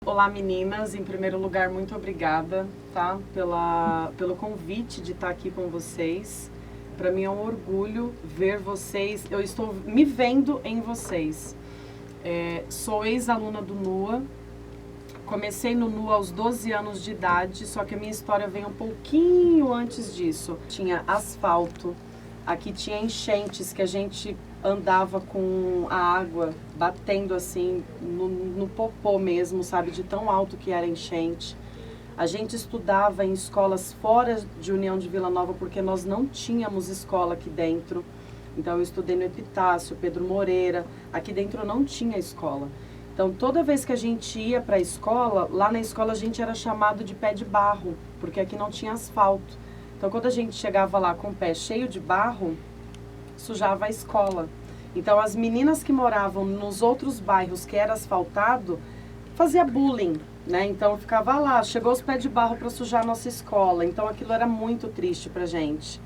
Olá meninas, em primeiro lugar muito obrigada, tá? Pelo convite de estar aqui com vocês. Para mim é um orgulho ver vocês, eu estou me vendo em vocês. Sou ex-aluna do NUA, comecei no NUA aos 12 anos de idade, só que a minha história vem um pouquinho antes disso. Tinha asfalto, aqui tinha enchentes que a gente andava com a água batendo assim no popô mesmo, sabe, de tão alto que era a enchente. A gente estudava em escolas fora de União de Vila Nova porque nós não tínhamos escola aqui dentro. Então eu estudei no Epitácio, Pedro Moreira, aqui dentro não tinha escola. Então toda vez que a gente ia para a escola, lá na escola a gente era chamado de pé de barro, porque aqui não tinha asfalto. Então quando a gente chegava lá com o pé cheio de barro, sujava a escola. Então as meninas que moravam nos outros bairros que era asfaltado, fazia bullying, né? Então ficava lá, chegou os pés de barro para sujar a nossa escola. Então aquilo era muito triste pra gente.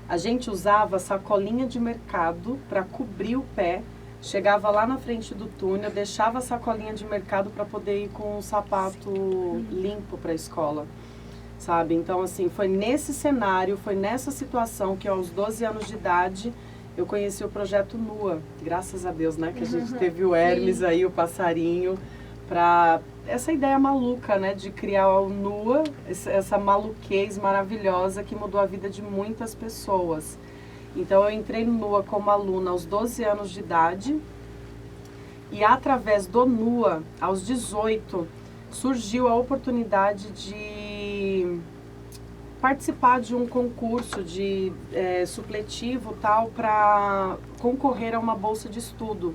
A gente usava sacolinha de mercado para cobrir o pé, chegava lá na frente do túnel, deixava a sacolinha de mercado para poder ir com o sapato limpo para a escola. Sabe? Então, assim, foi nesse cenário, foi nessa situação que aos 12 anos de idade eu conheci o projeto NUA. Graças a Deus, né? Que a gente teve o Hermes aí, o passarinho, para essa ideia maluca, né? De criar o NUA, essa maluquez maravilhosa que mudou a vida de muitas pessoas. Então, eu entrei no NUA como aluna aos 12 anos de idade e através do NUA, aos 18, surgiu a oportunidade de participar de um concurso de supletivo tal para concorrer a uma bolsa de estudo.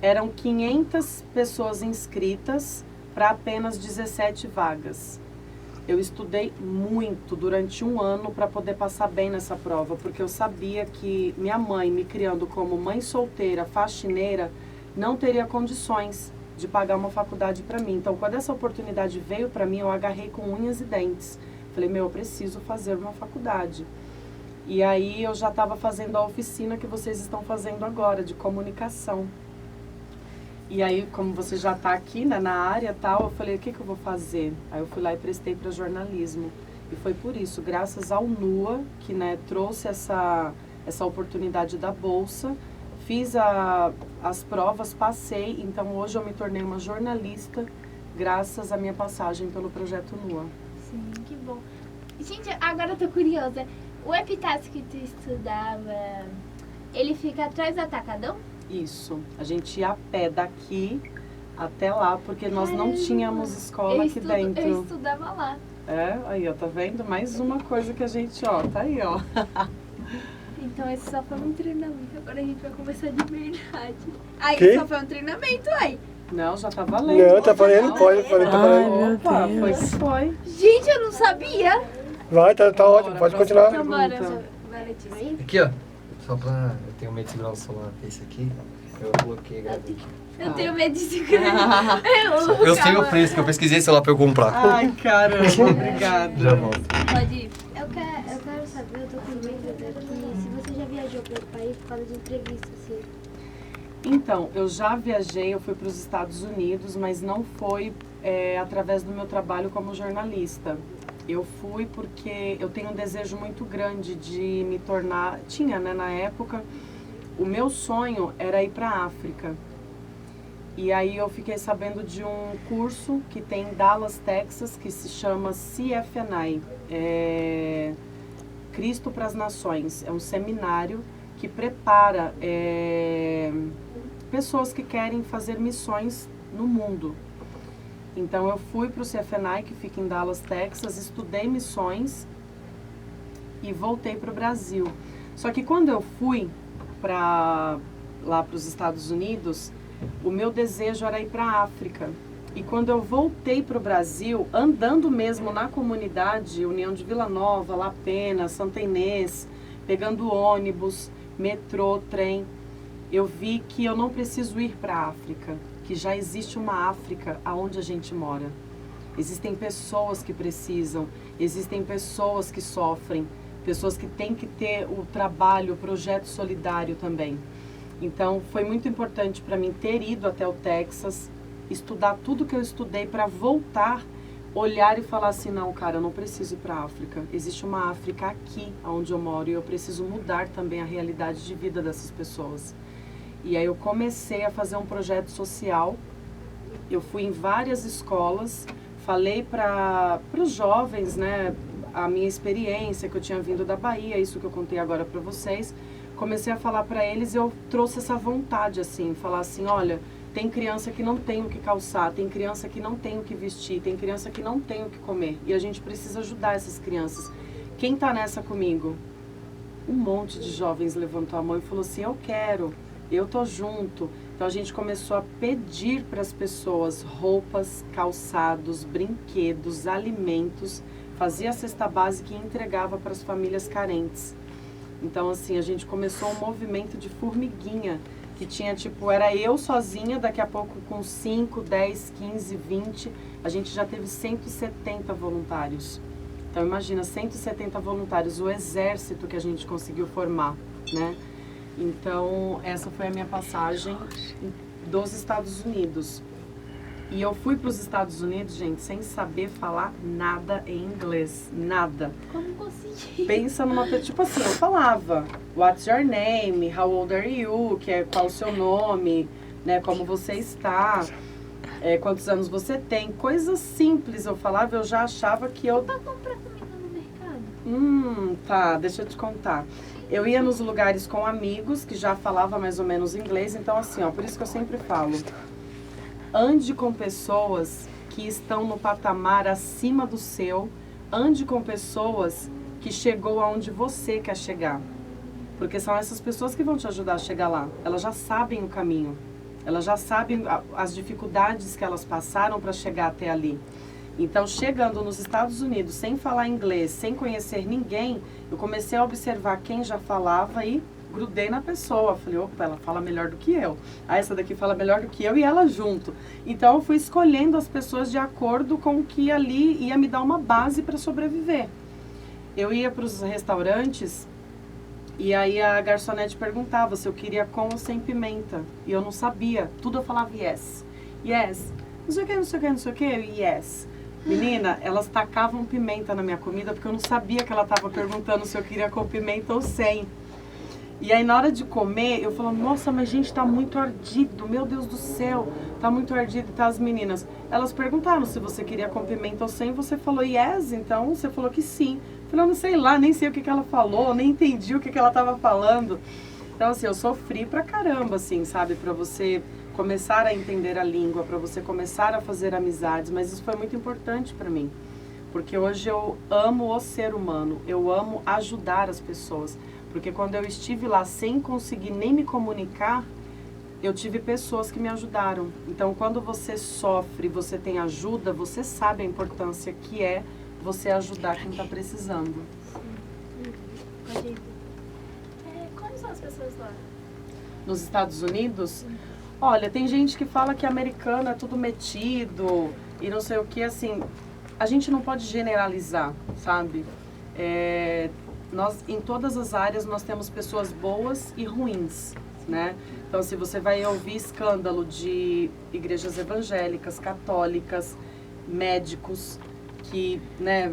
Eram 500 pessoas inscritas para apenas 17 vagas. Eu estudei muito durante um ano para poder passar bem nessa prova, porque eu sabia que minha mãe, me criando como mãe solteira, faxineira, não teria condições de pagar uma faculdade para mim. Então, quando essa oportunidade veio para mim, eu agarrei com unhas e dentes. Falei, eu preciso fazer uma faculdade. E aí eu já estava fazendo a oficina que vocês estão fazendo agora, de comunicação. E aí, como você já está aqui, né, na área e tal, eu falei, o que eu vou fazer? Aí eu fui lá e prestei para jornalismo. E foi por isso, graças ao NUA, que, né, trouxe essa oportunidade da bolsa, fiz as provas, passei, então hoje eu me tornei uma jornalista graças à minha passagem pelo projeto NUA. Sim, que bom. Gente, agora eu tô curiosa. O Epitácio que tu estudava, ele fica atrás do Atacadão? Isso. A gente ia a pé daqui até lá, porque nós não tínhamos escola aqui dentro. Eu estudava lá. Aí, ó, tá vendo? Mais uma coisa que a gente, ó, tá aí, ó. Então esse só foi um treinamento, agora a gente vai conversar de verdade. Aí Que? só foi um treinamento, aí. Não, já tá valendo. Não, tá valendo, pode, tá valendo. Opa, foi que foi. Gente, eu não sabia. Vai, tá ótimo, pode continuar. Então bora, Pergunta. vai, Letícia. Aqui, ó. Só pra... Eu tenho medo de segurar o celular desse aqui. Eu coloquei, galera. Eu tenho medo de segurar. Eu sei o preço, que eu pesquisei celular pra eu comprar. Ai, caramba, obrigada. Já volto. Pode ir. Eu quero saber, eu tô com medo daqui, se você já viajou para outro país por causa de entrevista, assim. Então, eu já viajei, eu fui para os Estados Unidos, mas não foi através do meu trabalho como jornalista. Eu fui porque eu tenho um desejo muito grande de me tornar... Tinha, né, na época, o meu sonho era ir para a África. E aí eu fiquei sabendo de um curso que tem em Dallas, Texas, que se chama CFNI, Cristo para as Nações. É um seminário que prepara pessoas que querem fazer missões no mundo. Então eu fui para o CFNI, que fica em Dallas, Texas, estudei missões e voltei para o Brasil. Só que quando eu fui lá para os Estados Unidos, o meu desejo era ir para a África. E quando eu voltei para o Brasil, andando mesmo na comunidade, União de Vila Nova, La Pena, Santa Inês, pegando ônibus, metrô, trem, eu vi que eu não preciso ir para a África, que já existe uma África aonde a gente mora. Existem pessoas que precisam, existem pessoas que sofrem, pessoas que têm que ter o trabalho, o projeto solidário também. Então, foi muito importante para mim ter ido até o Texas, estudar tudo que eu estudei para voltar, olhar e falar assim, não, cara, eu não preciso ir para a África. Existe uma África aqui, onde eu moro, e eu preciso mudar também a realidade de vida dessas pessoas. E aí eu comecei a fazer um projeto social. Eu fui em várias escolas, falei para os jovens, né, a minha experiência, que eu tinha vindo da Bahia, isso que eu contei agora para vocês. Comecei a falar para eles, eu trouxe essa vontade, assim, falar assim, olha, tem criança que não tem o que calçar, tem criança que não tem o que vestir, tem criança que não tem o que comer. E a gente precisa ajudar essas crianças. Quem tá nessa comigo? Um monte de jovens levantou a mão e falou assim, eu quero, eu tô junto. Então a gente começou a pedir para as pessoas roupas, calçados, brinquedos, alimentos, fazia a cesta básica e entregava para as famílias carentes. Então assim, a gente começou um movimento de formiguinha, que tinha tipo, era eu sozinha, daqui a pouco com 5, 10, 15, 20, a gente já teve 170 voluntários. Então imagina, 170 voluntários, o exército que a gente conseguiu formar, né? Então essa foi a minha passagem dos Estados Unidos. E eu fui para os Estados Unidos, gente, sem saber falar nada em inglês, nada. Como consegui? Pensa numa, tipo assim, eu falava, what's your name, how old are you, que é qual o seu nome, né, como você está, quantos anos você tem, coisas simples eu falava, eu já achava que eu... Pra comprar comida no mercado. Tá, deixa eu te contar. Eu ia nos lugares com amigos que já falavam mais ou menos inglês, então assim, ó, por isso que eu sempre falo, ande com pessoas que estão no patamar acima do seu, ande com pessoas que chegou aonde você quer chegar. Porque são essas pessoas que vão te ajudar a chegar lá. Elas já sabem o caminho. Elas já sabem as dificuldades que elas passaram para chegar até ali. Então, chegando nos Estados Unidos, sem falar inglês, sem conhecer ninguém, eu comecei a observar quem já falava e grudei na pessoa. Falei, opa, ela fala melhor do que eu. Ah, essa daqui fala melhor do que eu e ela junto. Então, eu fui escolhendo as pessoas de acordo com o que ali ia me dar uma base para sobreviver. Eu ia para os restaurantes e aí a garçonete perguntava se eu queria com ou sem pimenta. E eu não sabia. Tudo eu falava yes. Yes. Não sei o que, não sei o que, não sei o que. Yes. Menina, elas tacavam pimenta na minha comida porque eu não sabia que ela estava perguntando se eu queria com pimenta ou sem. E aí na hora de comer, eu falo, nossa, mas gente, tá muito ardido, meu Deus do céu, tá muito ardido. E tá as meninas, elas perguntaram se você queria com pimenta ou sem, você falou yes, então você falou que sim. Eu falei, não sei lá, nem sei o que ela falou, nem entendi o que ela tava falando. Então assim, eu sofri pra caramba, assim, sabe, pra você começar a entender a língua, pra você começar a fazer amizades, mas isso foi muito importante pra mim. Porque hoje eu amo o ser humano, eu amo ajudar as pessoas. Porque quando eu estive lá sem conseguir nem me comunicar, eu tive pessoas que me ajudaram. Então, quando você sofre, você tem ajuda, você sabe a importância que é você ajudar quem está precisando. Como são as pessoas lá? Nos Estados Unidos, olha, tem gente que fala que americano é tudo metido e não sei o que, assim, a gente não pode generalizar, sabe? Nós, em todas as áreas, nós temos pessoas boas e ruins, né? Então, se você vai ouvir escândalo de igrejas evangélicas, católicas, médicos que, né,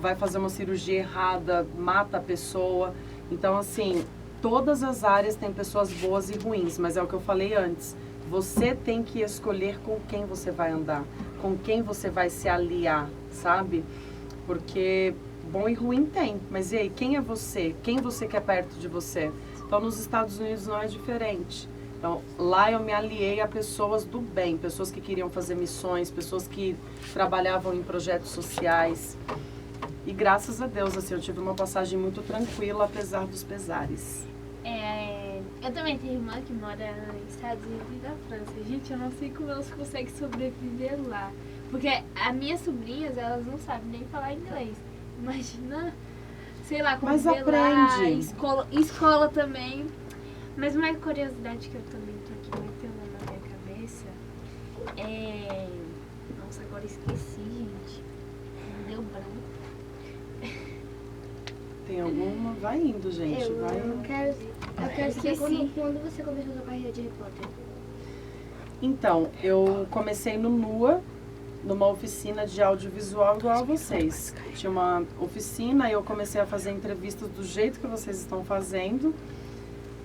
vai fazer uma cirurgia errada, mata a pessoa. Então, assim, todas as áreas têm pessoas boas e ruins, mas é o que eu falei antes. Você tem que escolher com quem você vai andar, com quem você vai se aliar, sabe? Porque bom e ruim tem, mas e aí, quem é você? Quem você quer perto de você? Então, nos Estados Unidos não é diferente. Então, lá eu me aliei a pessoas do bem, pessoas que queriam fazer missões, pessoas que trabalhavam em projetos sociais. E graças a Deus, assim, eu tive uma passagem muito tranquila, apesar dos pesares. Eu também tenho irmã que mora nos Estados Unidos e na França. Gente, eu não sei como elas conseguem sobreviver lá. Porque as minhas sobrinhas, elas não sabem nem falar inglês. Imagina, sei lá, como lá, escola também. Mas uma curiosidade que eu também tô aqui metendo na minha cabeça é... Nossa, agora esqueci, gente. Me deu branco. Tem alguma? Vai indo, gente. Eu quero saber quando você começou a sua carreira de repórter. Então, eu comecei no NUA, numa oficina de audiovisual igual a vocês. Tinha uma oficina e eu comecei a fazer entrevistas do jeito que vocês estão fazendo.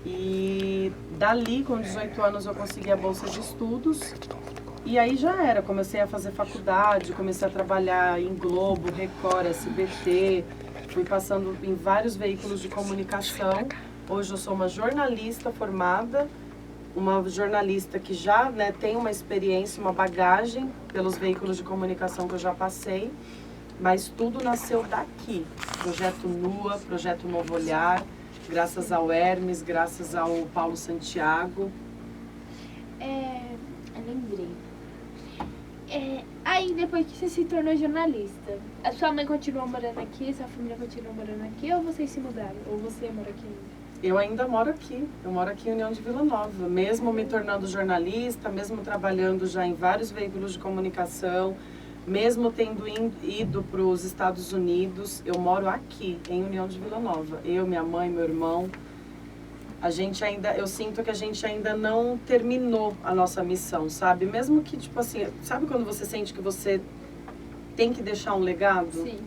E dali, com 18 anos, eu consegui a bolsa de estudos. E aí já era, comecei a fazer faculdade, comecei a trabalhar em Globo, Record, SBT. Fui passando em vários veículos de comunicação. Hoje eu sou uma jornalista formada, uma jornalista que já, né, tem uma experiência, uma bagagem pelos veículos de comunicação que eu já passei, mas tudo nasceu daqui. Projeto NUA, Projeto Novo Olhar, graças ao Hermes, graças ao Paulo Santiago. Eu lembrei. Aí depois que você se tornou jornalista, a sua mãe continuou morando aqui, sua família continuou morando aqui, ou vocês se mudaram? Ou você mora aqui ainda? Eu ainda moro aqui, eu moro aqui em União de Vila Nova, mesmo me tornando jornalista, mesmo trabalhando já em vários veículos de comunicação, mesmo tendo ido para os Estados Unidos, eu moro aqui, em União de Vila Nova. Eu, minha mãe, meu irmão, eu sinto que a gente ainda não terminou a nossa missão, sabe? Mesmo que, tipo assim, sabe quando você sente que você tem que deixar um legado? Sim.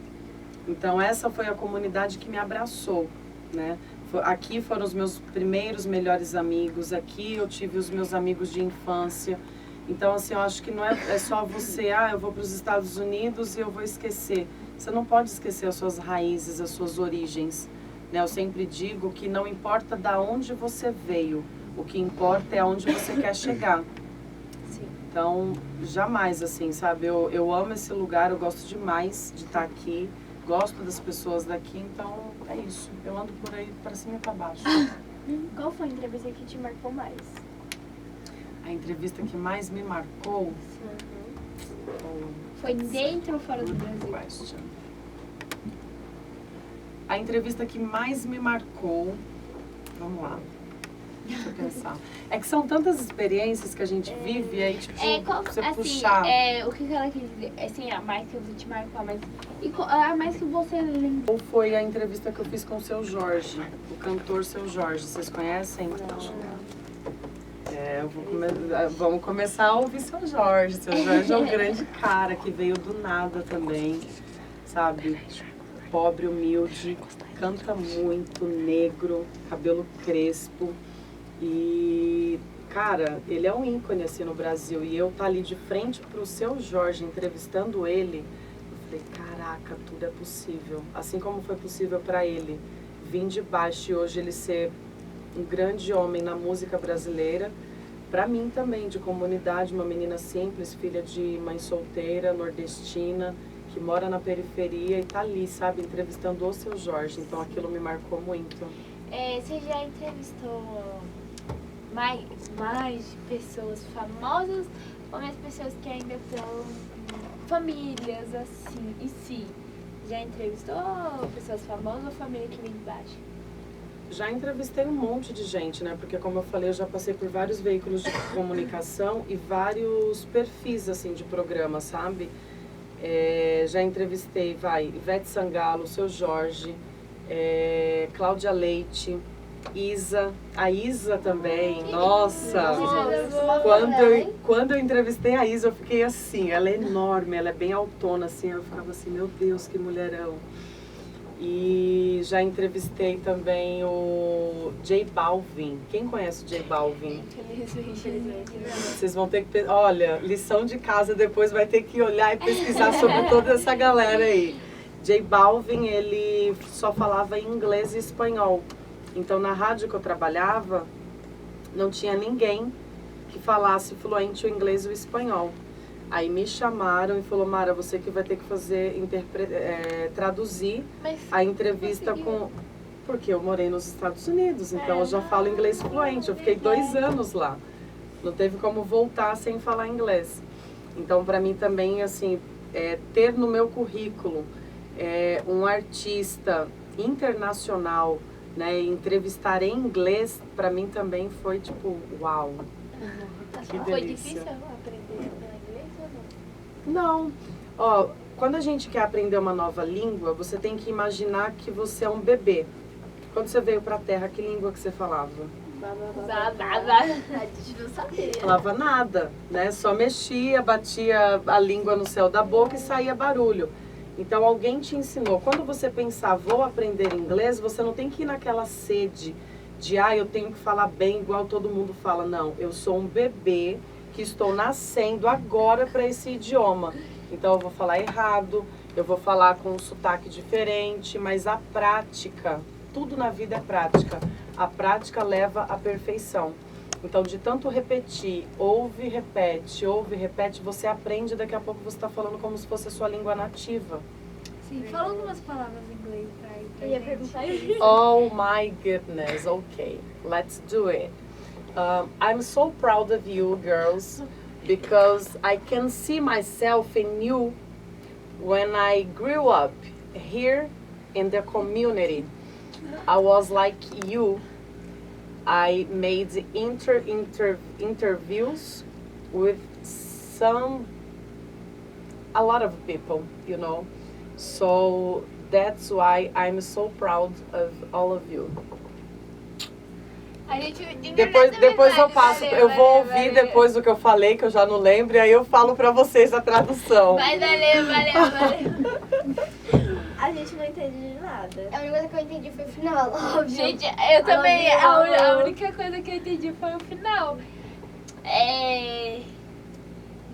Então essa foi a comunidade que me abraçou, né? Aqui foram os meus primeiros melhores amigos, aqui eu tive os meus amigos de infância. Então, assim, eu acho que não é só você, eu vou para os Estados Unidos e eu vou esquecer. Você não pode esquecer as suas raízes, as suas origens. Né? Eu sempre digo que não importa de onde você veio, o que importa é aonde você quer chegar. Sim. Então, jamais, assim, sabe? Eu amo esse lugar, eu gosto demais de estar aqui. Gosto das pessoas daqui, então é isso. Eu ando por aí para cima e para baixo. Qual foi a entrevista que te marcou mais? A entrevista que mais me marcou Foi dentro ou fora do Brasil? question. A entrevista que mais me marcou, vamos lá, deixa eu pensar. É que são tantas experiências que a gente vive, aí tipo, você puxar. O que ela quis dizer? Assim, a mais que te marcou, a mais que você lembra? Ou foi a entrevista que eu fiz com o Seu Jorge, o cantor Seu Jorge, vocês conhecem? Vamos começar a ouvir Seu Jorge. Seu Jorge é um grande cara que veio do nada também, sabe? Pobre, humilde, canta muito, negro, cabelo crespo. E, cara, ele é um ícone assim no Brasil. E eu tá ali de frente pro Seu Jorge, entrevistando ele, eu falei, caraca, tudo é possível. Assim como foi possível para ele vir de baixo e hoje ele ser um grande homem na música brasileira, para mim também, de comunidade, uma menina simples, filha de mãe solteira, nordestina, que mora na periferia e tá ali, sabe, entrevistando o Seu Jorge. Então aquilo me marcou muito. Você já entrevistou mais pessoas famosas ou mais pessoas que ainda estão famílias assim, e sim? Já entrevistou pessoas famosas ou família que vem de baixo? Já entrevistei um monte de gente, né? Porque como eu falei, eu já passei por vários veículos de comunicação e vários perfis, assim, de programa, sabe? Já entrevistei, Ivete Sangalo, Seu Jorge, Cláudia Leite, Isa, a Isa também, nossa! Quando eu entrevistei a Isa, eu fiquei assim, ela é enorme, ela é bem autona, assim, eu ficava assim, meu Deus, que mulherão! E já entrevistei também o J Balvin. Quem conhece o J Balvin? Vocês vão ter que... Olha, lição de casa, depois vai ter que olhar e pesquisar sobre toda essa galera aí. J Balvin, ele só falava inglês e espanhol. Então, na rádio que eu trabalhava, não tinha ninguém que falasse fluente o inglês e o espanhol. Aí me chamaram e falou, Mara, você que vai ter que fazer, traduzir a entrevista com... Porque eu morei nos Estados Unidos, então eu já falo inglês fluente. Eu fiquei 2 anos lá. Não teve como voltar sem falar inglês. Então, para mim também, assim, ter no meu currículo um artista internacional, né, entrevistar em inglês, para mim também foi tipo, uau. Que Foi delícia. difícil aprender inglês ou não? Não. Ó, quando a gente quer aprender uma nova língua, você tem que imaginar que você é um bebê. Quando você veio pra Terra, que língua que você falava? A gente não sabia. Falava nada, né? Só mexia, batia a língua no céu da boca e saía barulho. Então alguém te ensinou. Quando você pensar, vou aprender inglês, você não tem que ir naquela sede de, eu tenho que falar bem igual todo mundo fala. Não, eu sou um bebê que estou nascendo agora para esse idioma. Então eu vou falar errado, eu vou falar com um sotaque diferente, mas a prática, tudo na vida é prática. A prática leva à perfeição. Então, de tanto repetir, ouve, repete, você aprende, daqui a pouco você está falando como se fosse a sua língua nativa. Sim, fala algumas palavras em inglês pra Eu ia perguntar isso. Oh my goodness, okay, let's do it. I'm so proud of you, girls, because I can see myself in you when I grew up here in the community. I was like you. I made interviews with a lot of people, you know. So that's why I'm so proud of all of you. A gente Depois eu passo, eu vou ouvir depois do que eu falei, que eu já não lembro, e aí eu falo pra vocês a tradução. Mas valeu. A gente não entende de nada. A única coisa que eu entendi foi o final, óbvio. Gente, eu também, a única coisa que eu entendi foi o final.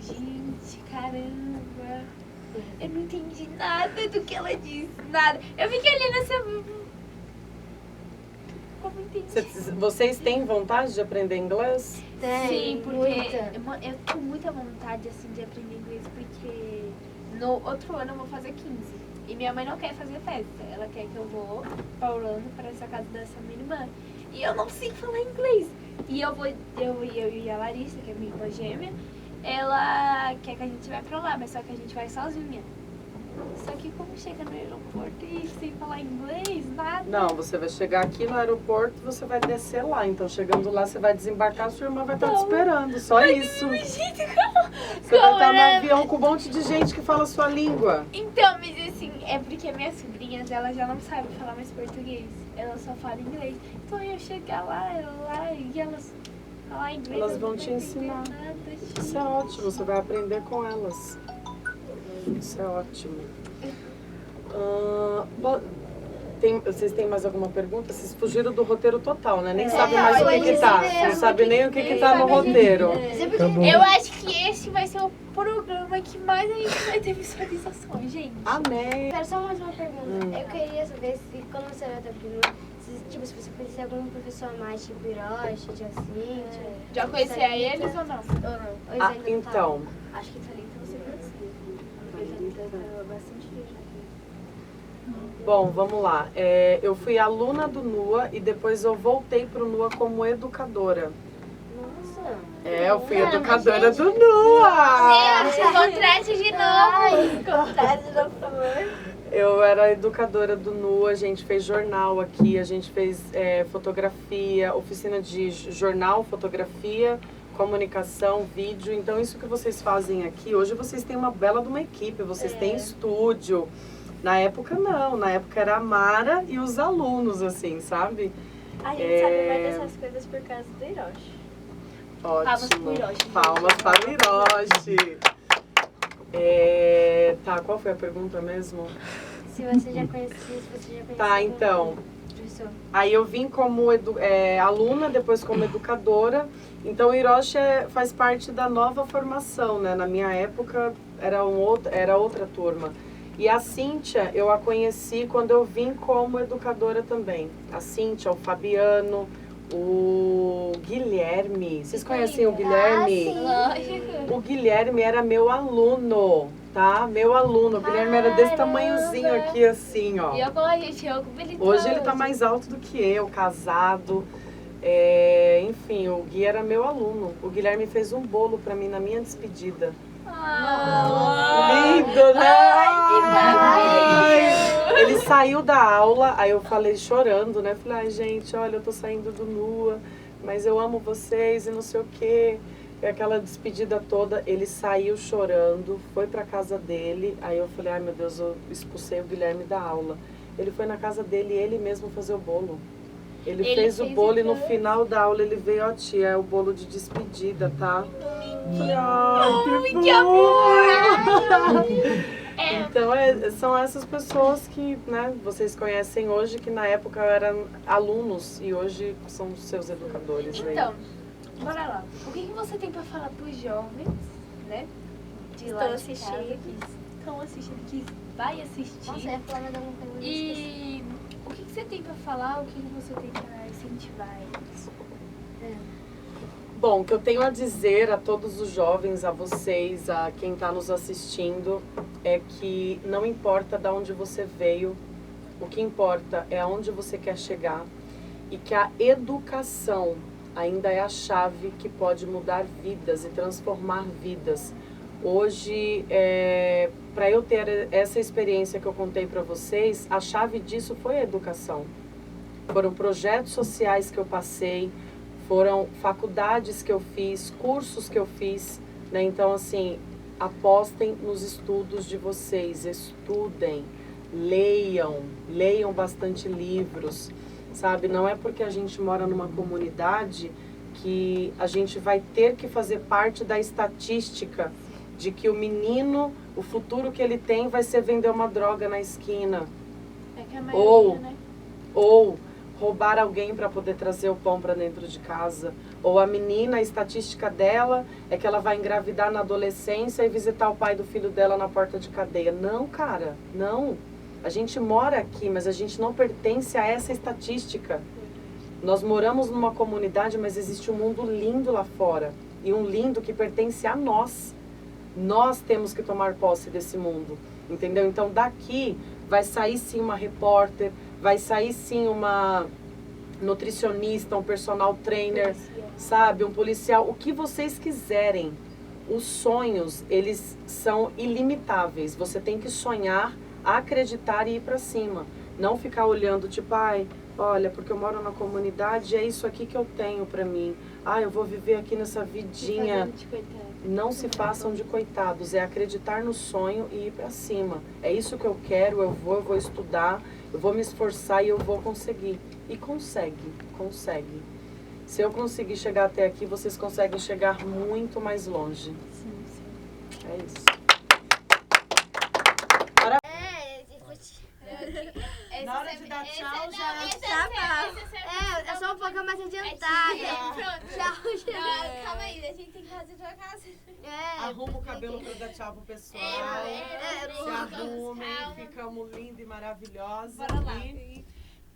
Gente, caramba. Eu não entendi nada do que ela disse, nada. Eu fiquei ali nessa... Como entendi? Vocês têm vontade de aprender inglês? Sim, porque muita. eu tenho muita vontade, assim, de aprender inglês, porque no outro ano eu vou fazer 15. E minha mãe não quer fazer festa. Ela quer que eu vou pra Orlando, para essa casa dessa minha irmã. E eu não sei falar inglês. E eu e a Larissa, que é minha irmã gêmea, ela quer que a gente vá pra lá, mas só que a gente vai sozinha. Só que como chega no aeroporto e sem falar inglês, nada. Não, você vai chegar aqui no aeroporto e você vai descer lá. Então, chegando lá, você vai desembarcar, sua irmã vai estar te esperando. Só isso. Gente, como? Você vai estar no avião com um monte de gente que fala a sua língua. Então, mas assim, é porque minhas sobrinhas, elas já não sabem falar mais português. Elas só falam inglês. Então eu chegar lá e elas falar inglês. Elas eu vão não te vou entender ensinar. nada, gente. Isso é ótimo, você vai aprender com elas. Isso é ótimo. Vocês têm mais alguma pergunta? Vocês fugiram do roteiro total, né? Nem sabem mais o que tá. Não sabem nem o que tá no roteiro. Tá bom. Eu acho que esse vai ser o programa que mais a gente vai ter visualizações, gente. Amém. Quero só mais uma pergunta. Eu queria saber se, quando você era da primeira, se você conhecia algum professor a mais, tipo Hiroshi, Jacíntia. Já conhecia eles ou não? Ou não? Ou eles ainda não Então, Acho que Thalita você conhecia. Porque já tá bastante tempo. bom, vamos lá. Eu fui aluna do NUA e depois eu voltei pro NUA como educadora. Nossa. Eu fui educadora do NUA! Contrate de novo! Contrate de novo, por favor. Eu era educadora do NUA, a gente fez jornal aqui, a gente fez fotografia, oficina de jornal, fotografia, comunicação, vídeo. Então isso que vocês fazem aqui, hoje vocês têm uma bela de uma equipe, vocês têm estúdio. Na época não, na época era a Mara e os alunos, assim, sabe? A gente sabe mais dessas coisas por causa do Hiroshi. Ótimo. pro Hiroshi. Palmas para o Hiroshi. Tá, qual foi a pergunta mesmo? Se você já conhecia, Tá, algum então. professor. Aí eu vim como aluna, depois como educadora. Então o Hiroshi faz parte da nova formação, né? Na minha época era outra turma. E a Cíntia, eu a conheci quando eu vim como educadora também. A Cíntia, o Fabiano, o Guilherme. Vocês conhecem o Guilherme? Lógico. O Guilherme era meu aluno, tá? Meu aluno. O Guilherme era desse tamanhozinho aqui, assim, ó. E eu como a gente, eu com ele Hoje ele tá mais alto do que eu, casado. Enfim, o Gui era meu aluno. O Guilherme fez um bolo pra mim na minha despedida. Lindo, né? Ai, Ele saiu da aula, aí eu falei chorando, né? Falei, ai gente, olha, eu tô saindo do NUA, mas eu amo vocês e não sei o quê. E aquela despedida toda, ele saiu chorando, foi pra casa dele. Aí eu falei, ai meu Deus, eu expulsei o Guilherme da aula. Ele foi na casa dele e ele mesmo fazer o bolo. Ele fez o bolo e no final da aula ele veio, ó tia, é o bolo de despedida, tá? Falei, ai, que amor! Então, são essas pessoas que, né, vocês conhecem hoje, que na época eram alunos e hoje são seus educadores. Então, bora lá. O que você tem pra falar pros jovens, né? De lá de casa, que estão assistindo, que vai assistir. Nossa, eu ia falar mais alguma coisa. E o que você tem pra falar, o que você tem pra incentivar eles? Bom, o que eu tenho a dizer a todos os jovens, a vocês, a quem está nos assistindo, é que não importa de onde você veio, o que importa é aonde você quer chegar e que a educação ainda é a chave que pode mudar vidas e transformar vidas. Hoje, para eu ter essa experiência que eu contei para vocês, a chave disso foi a educação. Foram projetos sociais que eu passei, foram faculdades que eu fiz, cursos que eu fiz, né? Então, assim, apostem nos estudos de vocês, estudem, leiam bastante livros, sabe? Não é porque a gente mora numa comunidade que a gente vai ter que fazer parte da estatística de que o menino, o futuro que ele tem vai ser vender uma droga na esquina. É que a maioria, né? Ou roubar alguém para poder trazer o pão para dentro de casa. Ou a menina, a estatística dela é que ela vai engravidar na adolescência e visitar o pai do filho dela na porta de cadeia. Não, cara, não. A gente mora aqui, mas a gente não pertence a essa estatística. Nós moramos numa comunidade, mas existe um mundo lindo lá fora. E um lindo que pertence a nós. Nós temos que tomar posse desse mundo, entendeu? Então daqui vai sair sim uma repórter, vai sair sim uma nutricionista, um personal trainer, sabe? Um policial, o que vocês quiserem. Os sonhos, eles são ilimitáveis. Você tem que sonhar, acreditar e ir pra cima. Não ficar olhando tipo, ai, olha, porque eu moro na comunidade, é isso aqui que eu tenho pra mim. Ah, eu vou viver aqui nessa vidinha. Não se façam de coitados, é acreditar no sonho e ir pra cima. É isso que eu quero, eu vou estudar, eu vou me esforçar e eu vou conseguir. E consegue. Se eu conseguir chegar até aqui, vocês conseguem chegar muito mais longe. Sim. É isso. Na hora de dar tchau, Eu sou um pouco mais adiantada. Tchau. Calma aí, a gente tem que fazer tua casa. Arruma o cabelo pra dar tchau pro pessoal. Se arrumem, ficamos lindos e maravilhosos. Bora lá.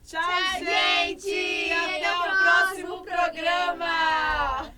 Tchau, gente! Até o próximo programa!